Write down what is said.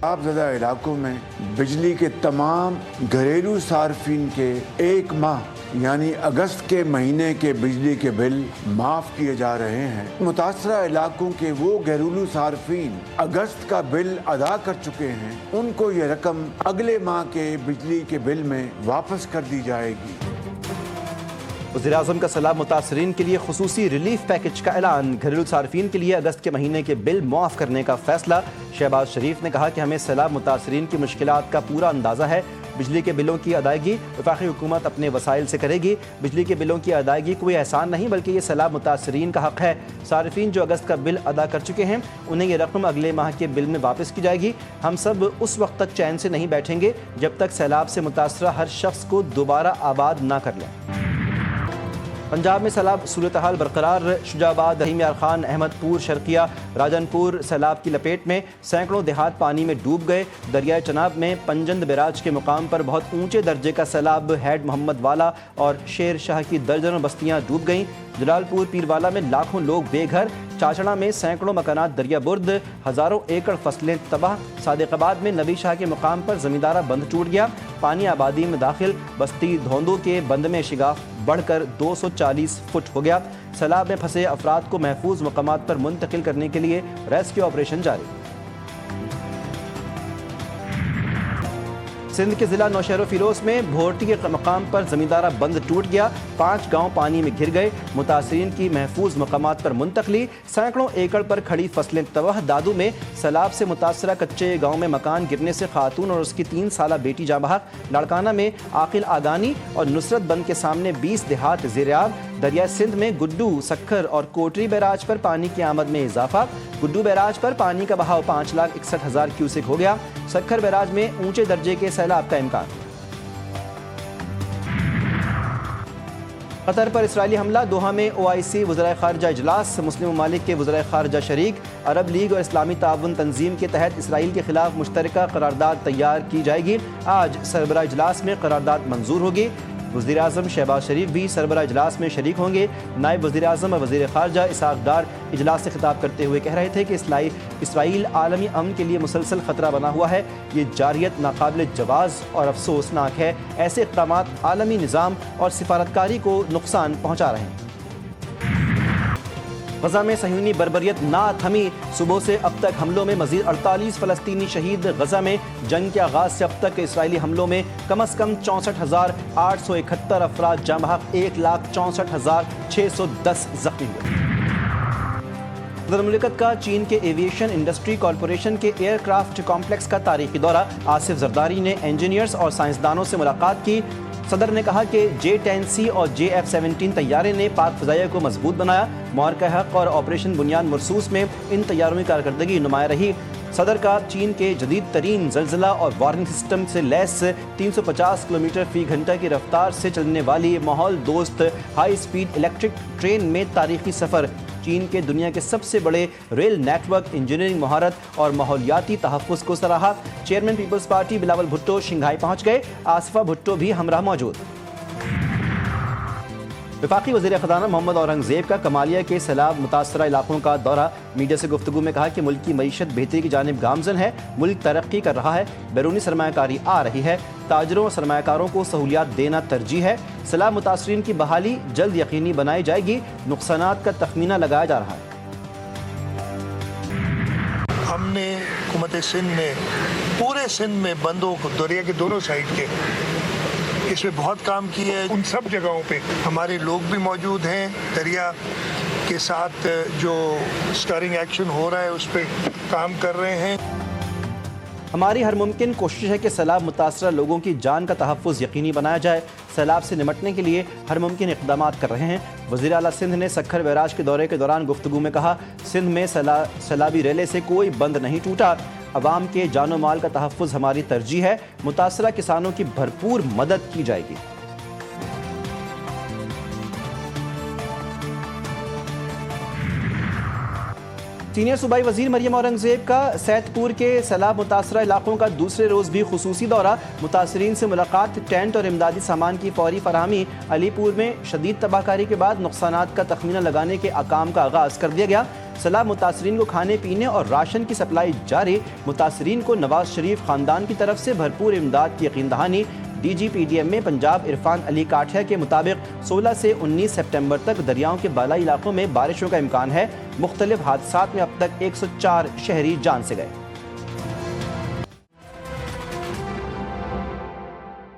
सैलाब-ज़दा इलाकों में बिजली के तमाम घरेलू सार्फिन के 1 माह यानी अगस्त के महीने के बिजली के बिल माफ किए जा रहे हैं। मुतासरा इलाकों के वो घरेलू सार्फिन अगस्त का बिल अदा कर चुके हैं, उनको ये रकम अगले माह के बिजली के बिल में वापस कर दी जाएगी। वज़ीर-ए-आज़म का सैलाब मुतासरीन के लिए खुसूसी रिलीफ पैकेज का ऐलान। घरेलू सार्फिन के लिए अगस्त के महीने के बिल मुआफ़ करने का फैसला। शहबाज शरीफ ने कहा कि हमें सैलाब मुतासरीन की मुश्किलात का पूरा अंदाज़ा है। बिजली के बिलों की अदायगी वफाकी हुकूमत अपने वसाइल से करेगी। बिजली के बिलों की अदायगी कोई एहसान नहीं बल्कि ये सैलाब मुतासरीन का हक़ है। सारिफीन जो अगस्त का बिल अदा कर चुके हैं उन्हें ये रकम अगले माह के बिल में वापस की जाएगी। हम सब उस वक्त तक चैन से नहीं बैठेंगे जब तक सैलाब से मुतासरा हर शख्स को दोबारा आबाद ना कर लें। पंजाब में सैलाब सूरत हाल बरकरार। शुजाबाद, रहीम यार खान, अहमदपुर, शर्किया, राजनपुर सैलाब की लपेट में। सैकड़ों देहात पानी में डूब गए। दरियाए चनाब में पंजंद बैराज के मुकाम पर बहुत ऊंचे दर्जे का सैलाब। हैड मोहम्मद वाला और शेर शाह की दर्जनों बस्तियां डूब गईं। जलालपुर पीरवाला में लाखों लोग बेघर। चाचड़ा में सैकड़ों मकानात दरिया बुर्द। हज़ारों एकड़ फसलें तबाह। सादिकाबाद में नबी शाह के मुकाम पर ज़मींदारा बंद टूट गया। पानी आबादी में दाखिल। बस्ती धोंदो के बंद में शिगाफ बढ़कर 240 फुट हो गया। सैलाब में फंसे अफराद को महफूज मकामात पर मुंतकिल करने के लिए रेस्क्यू ऑपरेशन जारी। सिंध के ज़िला नौशहर फिरोज में भोरटी के मकाम पर ज़मींदारा बंद टूट गया। 5 गांव पानी में घिर गए। मुतासरीन की महफूज मकामात पर मुंतकली। सैकड़ों एकड़ पर खड़ी फसलें तबाह। दादू में सैलाब से मुतासरा कच्चे गांव में मकान गिरने से खातून और उसकी 3 साला बेटी जाँ बहक। लाड़काना में आकिल आगानी और नुसरत बंद के सामने 20 देहात ज़ेर-ए-आब। दरिया सिंध में गुड्डू, सक्खर और कोटरी बैराज पर पानी की आमद में इजाफा। गुड्डू बैराज पर पानी का बहाव 5,61,000 क्यूसेक हो गया। सक्खर बैराज में ऊंचे दर्जे के सैलाब का इम्कान। कतर पर इसराइली हमला। दोहा में OIC वज़राए ख़ारिजा इजलास। मुस्लिम ममालिक के वज़राए ख़ारिजा शरीक। अरब लीग और इस्लामी ताउन तंजीम के तहत इसराइल के खिलाफ मुश्तरका करारदाद तैयार की जाएगी। आज सरबराह इजलास में करारदाद मंजूर होगी। वज़ीर-ए-आज़म शहबाज शरीफ भी सरबराह इजलास में शरीक होंगे। नायब वज़ीर-ए-आज़म और वज़ीर ख़ारिजा इसहाक़ डार इजलास से खिताब करते हुए कह रहे थे कि इसराइल आलमी अमन के लिए मुसलसल ख़तरा बना हुआ है। ये जारियत नाकाबिल जवाज़ और अफसोसनाक है। ऐसे इक़दामात आलमी निज़ाम और सिफारतकारी को नुकसान पहुँचा रहे हैं। गज़ा में सह्यूनी बर्बरियत ना थमी। सुबह से अब तक हमलों में मज़ीद 48 फ़लस्तीनी शहीद। गज़ा में जंग के आगाज़ से अब तक इसराइली हमलों में कम अज़ कम 64,871 अफराद जाँ बहक। 1,64,610 ज़ख्मी हुए। सदर मुमलिकत का चीन के एविएशन इंडस्ट्री कॉरपोरेशन के एयरक्राफ्ट कॉम्प्लेक्स का तारीखी दौरा। आसिफ जरदारी ने इंजीनियर्स और साइंसदानों से मुलाकात की। सदर ने कहा कि J-10C और JF-17 तैयारे ने पाक फ़ज़ाइया को मजबूत बनाया। मुआरका हक़ और ऑपरेशन बुनियाद मरसूस में इन तैयारों की कारकर्दगी नुमाया रही। सदर का चीन के जदीद तरीन ज़लज़ला और वार्निंग सिस्टम से लैस 350 किलोमीटर फ़ी घंटा की रफ्तार से चलने वाली माहौल दोस्त हाई स्पीड इलेक्ट्रिक ट्रेन में तारीखी सफ़र। चीन के दुनिया के सबसे बड़े रेल नेटवर्क, इंजीनियरिंग महारत और माहौलियाती तहफ़्फ़ुज़ को सराहा। चेयरमैन पीपल्स पार्टी बिलावल भुट्टो शंघाई पहुँच गए। आसफ़ा भुट्टो भी हमराह मौजूद। वफाकी वज़ीर ख़ज़ाना मोहम्मद औरंगज़ेब का कमालिया के सैलाब मुतासरा इलाकों का दौरा। मीडिया से गुफ्तगू में कहा कि मुल्क की मईशत बेहतरी की जानिब गामज़न है। मुल्क तरक्की कर रहा है। बैरूनी सरमायाकारी आ रही है। ताजरों और सरमायाकारों को सहूलियात देना तरजीह है। सैलाब मुतासरीन की बहाली जल्द यकीनी बनाई जाएगी। नुकसानात का तखमीना लगाया जा रहा है। हमने हुकूमत सिंध ने पूरे सिंध में बंदों को दरिया के दोनों साइड के इसमें बहुत काम किया है। उन सब जगहों पे हमारे लोग भी मौजूद हैं। दरिया के साथ जो स्टरिंग एक्शन हो रहा है उस पर काम कर रहे हैं। हमारी हर मुमकिन कोशिश है कि सैलाब मुतासरा लोगों की जान का तहफ़्फ़ुज़ यकीनी बनाया जाए। सैलाब से निमटने के लिए हर मुमकिन इक़दामात कर रहे हैं। वज़ीर आला सिंध ने सक्खर बैराज के दौरे के दौरान गुफ्तगू में कहा, सिंध में सैलाबी रेले से कोई बंद नहीं टूटा। अवाम के जानो माल का तहफ़्फ़ुज़ हमारी तरजीह है। मुतासरा किसानों की भरपूर मदद की जाएगी। सीनियर सूबाई वज़ीर मरियम औरंगज़ेब का सैदपुर के सैलाब मुतासरा इलाकों का दूसरे रोज़ भी खुसूसी दौरा। मुतासरीन से मुलाकात, टेंट और इमदादी सामान की फौरी फराहमी। अलीपुर में शदीद तबाहकारी के बाद नुकसानात का तखमीना लगाने के अकाम का आगाज़ कर दिया गया। سیلاب متاثرین کو کھانے پینے اور راشن کی سپلائی جاری۔ متاثرین کو نواز شریف خاندان کی طرف سے بھرپور امداد کی یقین دہانی۔ D G P D M میں پنجاب عرفان علی کاٹھیا کے مطابق 16 سے 19 سپٹمبر تک دریاؤں کے بالائی علاقوں میں بارشوں کا امکان ہے۔ مختلف حادثات میں اب تک 104 شہری جان سے گئے۔